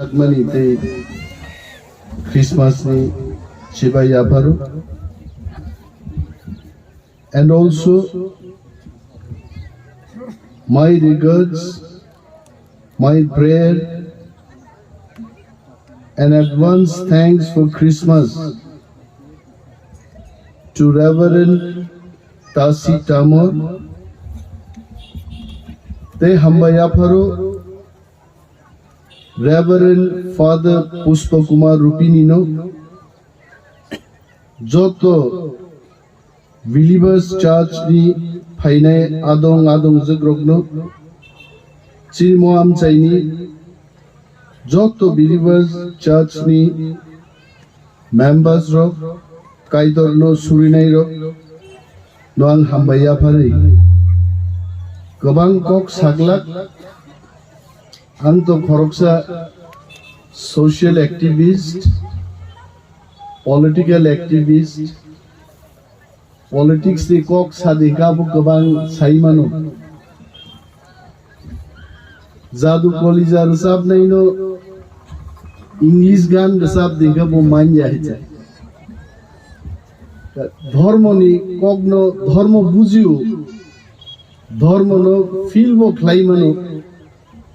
Mani te Christmas ni Shiva Yaparu, and also my regards, my prayer, and advance thanks for Christmas to Reverend Tulasikhor, te Hambayaparu, Reverend Father Pushpa Kumar Rupinino, Joto Believers Church ni Phaine Adong Zagrogno, Chirmoam Chaini, Joto Believers Church ni members ro, Kaidorno Surinai ro, Noang Hambaya Pari, Gobang Kok Saglak, Anto Khoroksa social activist, political activist, politics de kok sadika bu gobang saimano, Jadu Kolija resab naino English gan resab deka bu manja hai. Dharma ni kogno dharma bujiu, dharma no feel bo klaimano.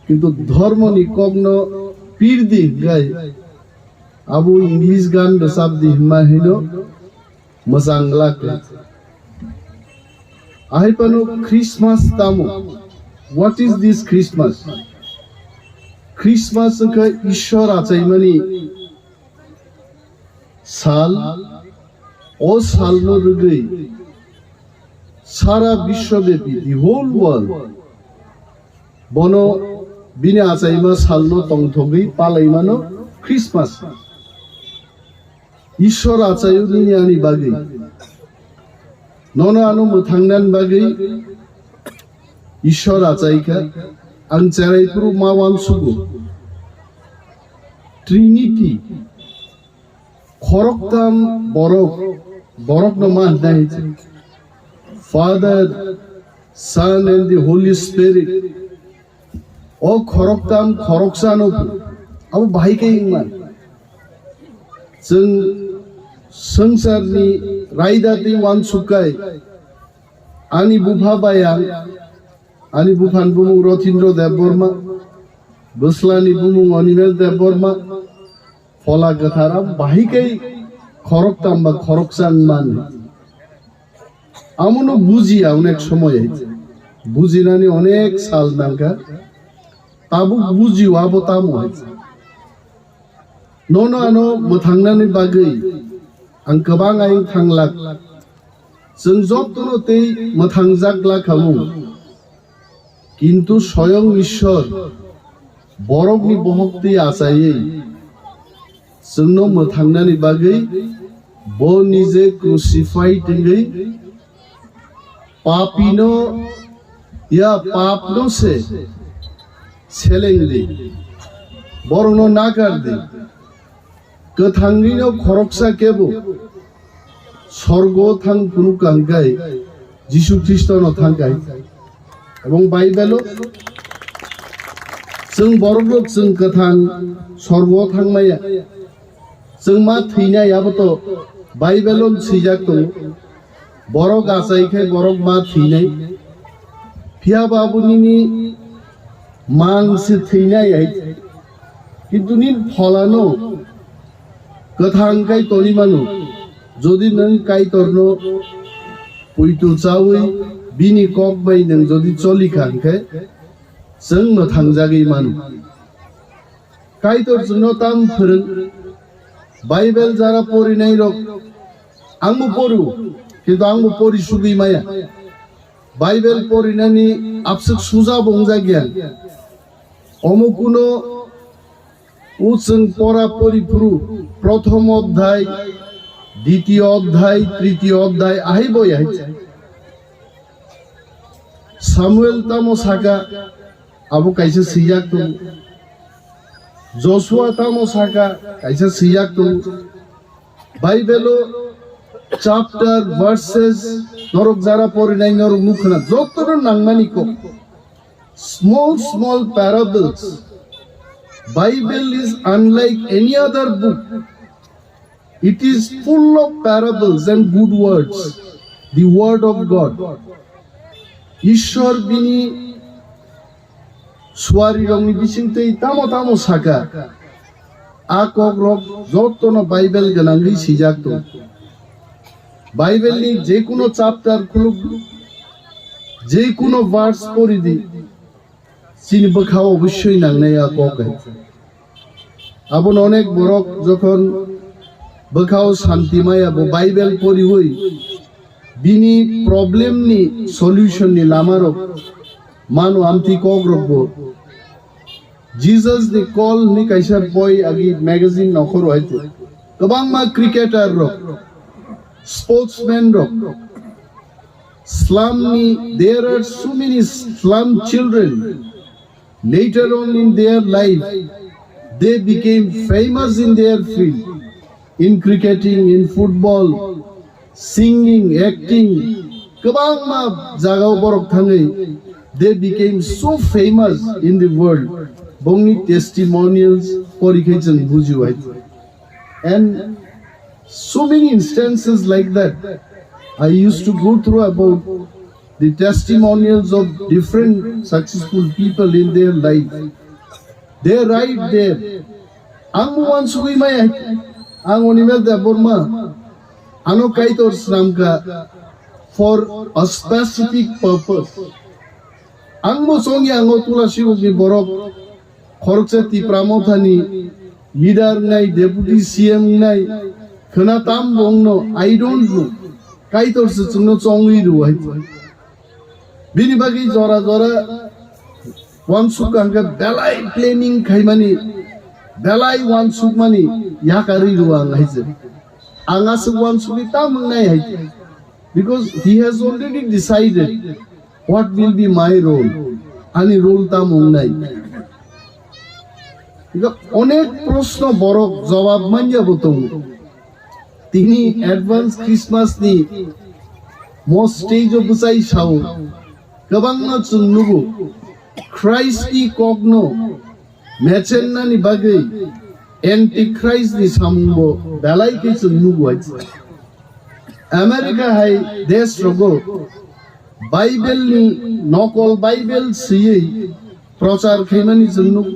কিন্তু ধর্ম নি কগ্ন পীর দি গাই আবু English গান রসাব দি হিমা হিনো মজাংলা কে আইপানো ক্রিসমাস তামো what is this Christmas Christmas কে ঈশ্বর আচাইমানি সাল ও সাল নো রগই সারা বিশ্বব্যাপী দি হোল ওয়ার্ল্ড বনো Bini asaima salno tongthogi palaimano Christmas. Ishwar achayu nini ani bagi. Nono anu muthangnan bagi. Ishwar achaika ang charai puru mawan sugu. Trinity. Khoroktam borok no man nahi. Father, Son and the Holy Spirit. O khoroktam khoroksano abu bhai ke ingman jeng sangsarni raidati wan sukai ani bupha bayang ani buphan bumung Rothindro Debborma Buslani bumung Onimer Debborma phola gathara bhai ke khoroktam ba khoroksan man amono bujiya onek shomoy bujinani onek sal nangka Abu buji wabo tamu hai. Nono ano mutangnani bagai. Ang kabang ayong tanglak. Sengjok tono te mutangjagla kamu. Kintu soyong ishor. Borok ni bohok te asaye. Sengno mutangnani bagai. Bo nije crucified tinggai. Papino ya papno se. ছেলেংদি বরণ নাকারদি কথাঙ্গিনো খরকসা কেব স্বর্গ থাং কুনু কাঙ্কাই যিশু খ্রিস্টান থাঙ্কাই এবং বাইবেলও जों বরগ্রক जों কথাং স্বর্গ থাংমায়া जों मा थैनायाबोथ' বাইবেলন सिजाक दं बरक आसायखाय बरक मा थैनाय फिया बाबुनिनि मानसि थैनाय किन्तु नि फलानो गोथांखाय तरिमानो जदि नों कायतरनो पुइतु चावै बिनि कक बाय नों जदि चलिखांखाय जों मोथांजागै मानो कायतर जोंनो ताम फोरों बाइबेल जारा परिनाय रक आंबो परू किन्तु आंबो परि सुगै माया बाइबेल परिनायनि आपसुक सुजा बंजा गियान অমুকুনো উচং পরা পরিপুরু প্রথম অধ্যায় দ্বিতীয় অধ্যায় তৃতীয় অধ্যায় আহিবই আইছে সামুয়েল তামো সাকা আবু কাইছে সিয়াক তো জশুয়া তামো সাকা কাইছে সিয়াক তো বাইবেলো চ্যাপ্টার ভার্সেস নরক যারা পরিনাই নরক মুখনা যতর নাংমানি কো small parables Bible is unlike any other book. It is full of parables and good words. The word of God. Ishwar bini swari rong ni bisingtei tamo saka. Akok rok joto no Bible ganangli sijak to. Bible ni je kuno chapter khuluk je kuno verse pori di chini bakhao obosshoi nangnai akok hai. Abon onek borok jokhon bakhao shantimaya bo Bible pori hoi bini problem ni solution ni lamarok manu amti kok rokbo Jesus they call ni kaisa boy agi magazine nokhor hoite gobang ma cricketer rok sportsmen rok slum ni there are so many slum children later on in their life they became famous in their field in cricketing in football singing acting gobang ma jagao borok thangai they became so famous in the world bongni testimonials porikhaijang buju hai and so many instances like that I used to go through about the testimonials of different successful people in their life they right there ang wan sugui mai ang onimel da borma ano kaitor sramka for a specific purpose ang mo songi ango Tulasikhor ni borok khorokchati pramothani leader nai deputy CM nai khana tam bongno I don't know kaitor se chungno chongui ru hai bini bagi jora one suk anga belai planning khaimani belai one suk mani yakari ru ang haise anga se one suk tam nai hai because he has already decided what will be my role ani role tam nai অনেক প্রশ্ন বড় জবাব মাঞ্জা বতম তিনি advance Christmas নি most stage of বুসাই Sao গবাং না চুন্নুগু Christ কি কগনো মেচেন নানি বাগে এন্টি ক্রাইস্ট নি সামবো বেলাই কি চুন্নুগু আছে আমেরিকা হাই দেশ রগো বাইবেল নি নকল বাইবেল সিয়ে প্রচার খাইমানি চুন্নুগু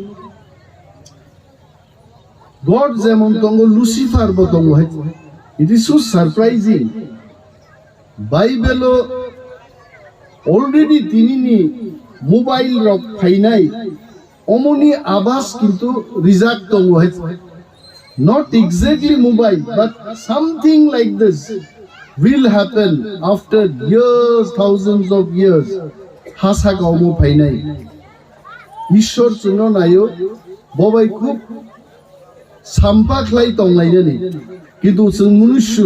God zemon tongo Lucifer botongo hai. It is so surprising. Bible already tinini mobile rok phainai omoni abas kintu reject tongo hai. Not exactly mobile but something like this will happen after years thousands of years hasa gomo phainai Ishwar chuno nayo bobai khub সাম্পাখলাই তংলাইনানি কিন্তু जों मनुष्य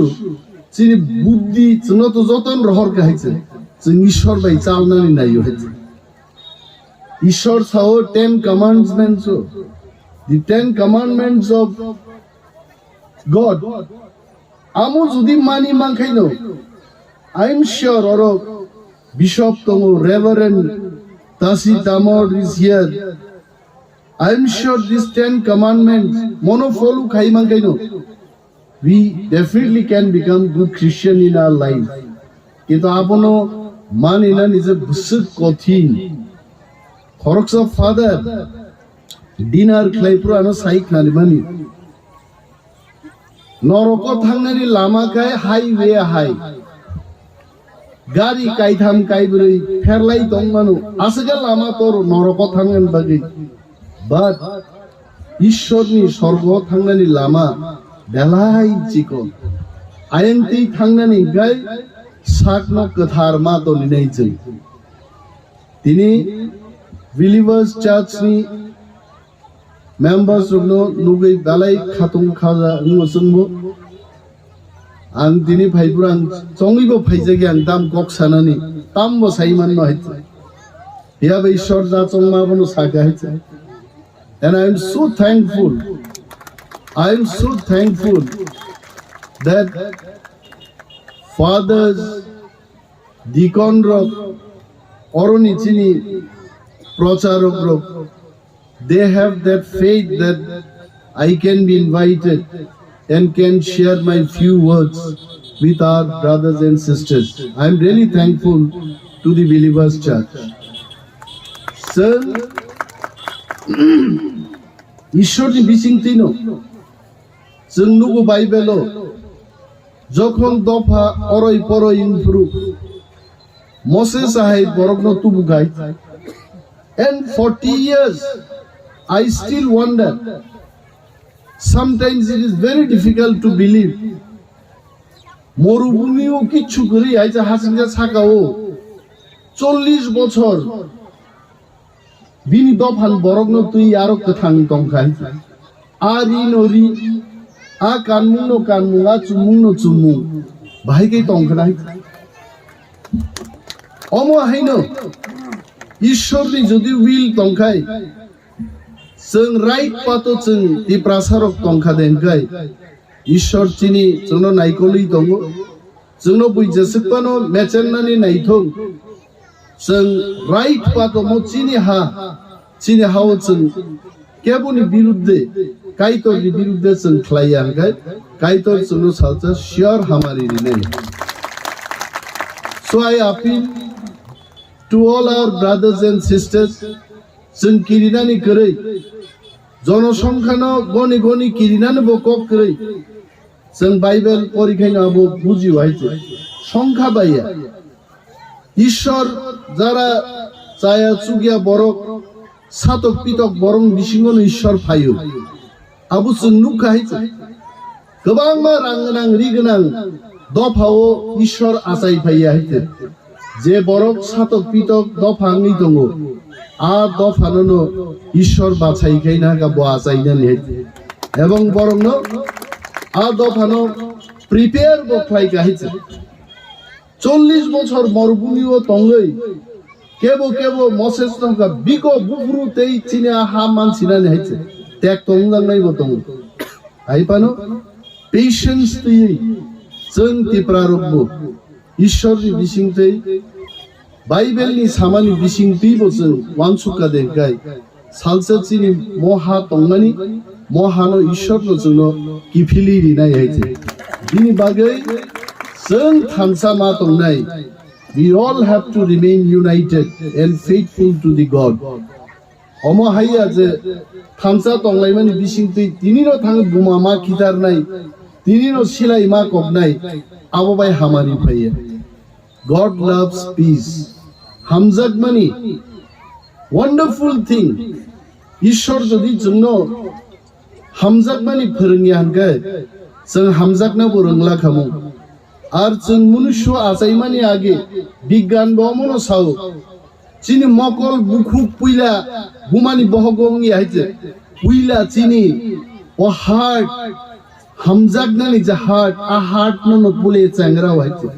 যিনি বুদ্ধি जोंनो तो যতন रहर गाहायছে जों ईश्वर बाय चालनानै नायो हेছে ईश्वर Sao 10 commandments the 10 commandments of God আমো যদি মানি মানখাইনো I am sure or bishop tongo reverend Tasi Tamor is here I am sure these 10 commandments monofolu khaimangaino we definitely can become good Christian in our life kintu apono manina nije busuk kothin khoroksa father dinner khlai pura ano saik nani mani Narwkha thangnani lama kai highway high gari kaitham kaibroi pherlai tongmanu asega lama tor Narwkha thangan bagi but Ishwarni sorgo thangnani lama belai chikon ayenti thangnani gai sakno kathar ma to ninai chai tini believers church ni members no nugai belai khatung khaja ngosungbo ang tini phaibrang chongibo phaijagi ang dam kok sanani tambo saiman no hai ya be Ishwar ja chongma bono saga hai and I am so thankful that fathers deacon rok oroni chini procharok rok they have that faith that I can be invited and can share my few words with our brothers and sisters. I am really thankful to the Believers Church. Sir, ঈশ্বরনি বিচিংতিনো जों नुगु बाइबेलो जखन दफा अरय परय improve Moses ahai borogno tubugai, and 40 years I still wonder. Sometimes it is very difficult to believe. মরুভূমিও কিচ্ছু করি আইজা হাসিনা ছাকাও 40 বছর বিনি দফান বরগ্ন তুই আরো কথাং তংখাই আরি নরি আ কানমুনো কানমুয়া চুমুনো চুমু ভাইকে তংখাই অমো হাইনো ঈশ্বরনি যদি উইল তংখাই जों राइट पातो जों ति प्रासारक तंखा देंखाय ঈশ্বর चिनि जोंनो नायकलि दङ जोंनो बुइजेसकपानो मेचेननानि नायथं जों राइट पातो मो चिनि हाव जों केबुनि बिरुद्धे काइतरनि बिरुद्धे जों ख्लायांखाय काइतर जोंनो सालचा शियर हामारिनि नै So I appeal to all our brothers and sisters जों किरिनानि करै जनसंख्यानो गनि गनि किरिनानो बकक करै जों बाइबेल परीक्षायनो आबो बुजिवाइছে সংখ্যা বাইয়া ঈশ্বর যারা চায়া চুগিয়া বরক সাতক পিতক বরং বিসিঙ্গন ঈশ্বর ফায়ু আবু जों नुखाइছে गोबां मा रांगोनां रिगोनां दफाओ ঈশ্বর आसाय फाया हाइছে जे बरक सातक पितक दफाङै दङ आ दफानो ঈশ্বর বাছাইখাই না গাবো আসাইনা নেই এবং বরং আ দফানো প্রিপেয়ার বক্লাই গাইছে 40 বছর মরুভূমিও তঙ্গই কেবো কেবো মসেস নকা বিকো বুফরুতেই চিনা হা মানছিনা নেইছে ত্যাগ তংজাং নাইবো তং আইপানো পেশেন্স তুই जों तिप्रारबो ঈশ্বরनि बिसिंथै बाइबेलनि सामानि बिसिंथैबो जों वानसुका देंखाय सालसे चिनि महा तंनानि महानो ঈশ্বरनो जोंनो किफिलि रिनाय हायथे बिनि बागै जों थानसा मा तंनाय we all have to remain united and faithful to the God Amo हाया जे थानसा तंलायमानि बिसिंथै तिनिनो थाङो बुमा मा खिथारनाय तिनिनो सिलाय मा कबनाय आबो बाय हामारि फायो God loves peace हामजागमानि wonderful thing ঈশ্বর যদি জন্য हामजागमानि फोरोंनि हानगाय जों हामजागना बोरोंला खामु आर जों मनुष्य आजायमानि आगे बिगियान बमनो साव चिनि मकल बुखु पुइला बुमानि बहगंनि हाइजे पुइला चिनि ओ हार्ट हामजागनानि जे हार्ट आ हार्ट नो पुले चांगरा हाइजे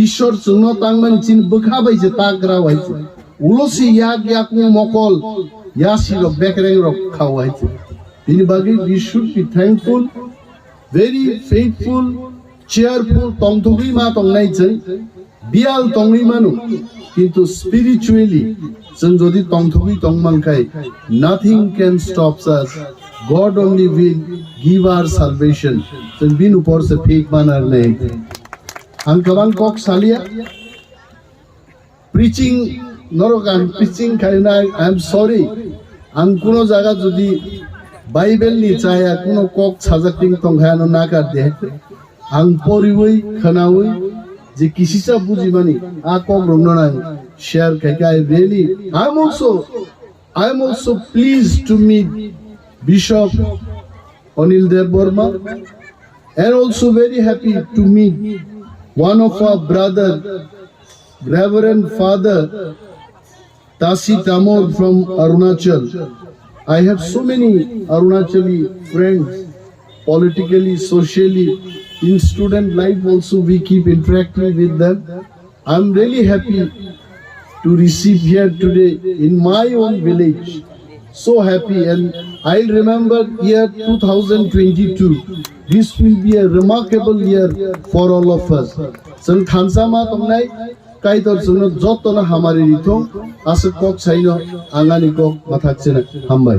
ঈশ্বর जोंनो तांमानि चिन बोखाबायजे ताग्रा हाइजे उलसि याक याक मकल यासिरो बेकरें रक खाव हाइजे बिनि बागै we should be thankful very faithful cheerful तंथगै मा तंनाय जों बियाल तंगै मानु किन्तु spiritually जों जदि तंथगै तंमानखाय nothing can stop us God only will give our salvation जों बिन ऊपर से फेक मानार नै आं गोबां कक सालिया preaching Narwkha preaching खायना I am sorry आं कुनो जागा जदि बाइबेलनि चाया कुनो कक साजाकटिं तंखायानो नागार दे आं परिवै खोनावै जे किसिसा बुजिमानि आ कक रंनां share खायका I am also pleased to meet Bishop Anil Dev Burma and also very happy to meet one of our brother Reverend Father Tasi Tamor from Arunachal. I have so many Arunachali friends, politically, socially, in student life also we keep interacting with them. I'm really happy to receive here today in my own village. So happy, and I'll remember year 2022. This will be a remarkable year for all of us. जों थानसामा तंनाय কাইতর জন্য যত না হামারি রিথ আছে cock sign আঙ্গানি cock মা থাকছে না হামবাই